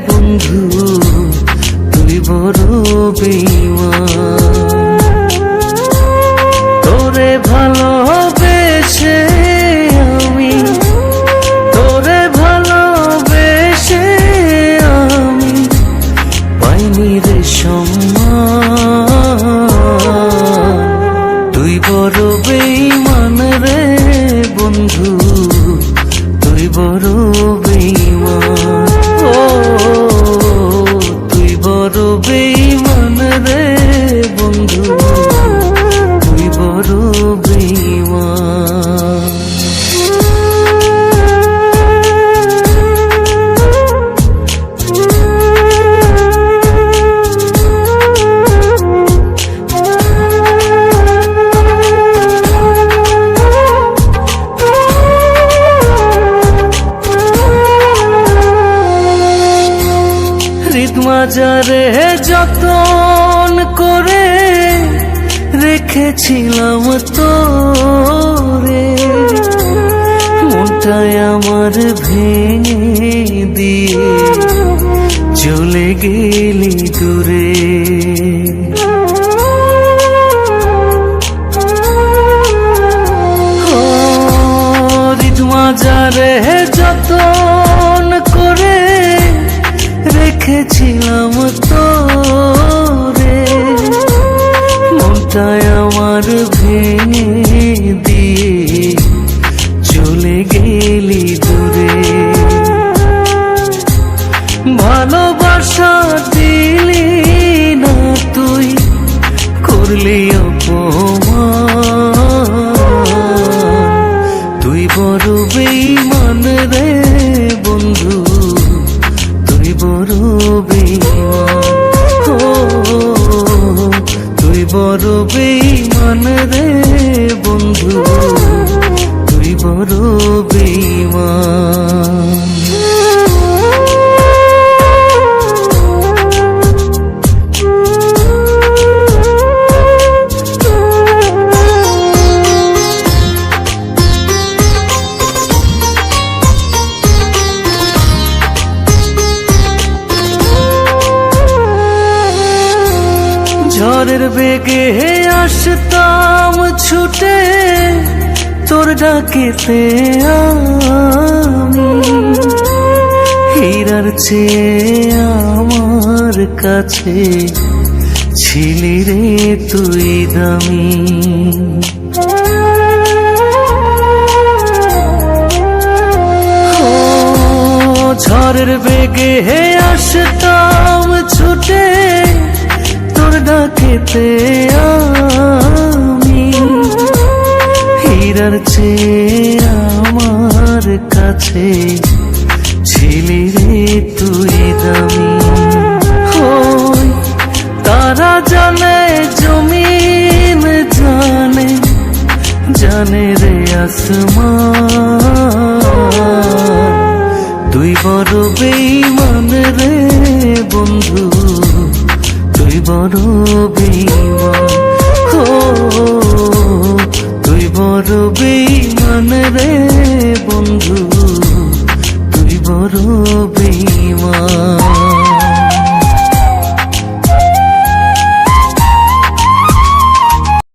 বন্ধু তুই বড় বেঈমান। তোরে ভালোবেসে আমি, তোরে ভালোবেসে আমি পাইনি রে সম্মান। তুই বড় বেঈমান রে বন্ধু তুই বড় বেঈমান। ও তুই বড় বেঈমান রে বন্ধু তুই বড় বেঈমান। মাজারে যতন করে রেখেছিলাম তোরে, মনটাই আমার ভেঙে দিয়ে চলে গেলি দূরে। মাজারে যতন করে রেখেছিলাম তোরে, মনটাই আমার ভেঙে দিয়ে চলে গেলি দূরে। ভালোবাসা দিলি না তুই, করলি অপমান। তুই বড় বেঈমান রে বন্ধু তুই বড় বেঈমান। ও তুই বড় বেঈমান রে বন্ধু তুই বড় বেঈমান। ঝড়ের বেগে আসতাম ছুটে তোর ডাকেতে আমি, হীরার চেয়ে আমার কাছে ছিলি রে তুই দামি। ঝড়ের বেগে আসতাম ছুটে তোর ডাকেতে আমি, হীরার চেয়ে আমার কাছে ছিলি রে তুই দামি। ওই তারা জানে জমিন জানে, জানে রে আসমান। তুই বড় বেঈমান রে বন্ধু তুই বড় বেঈমান। ও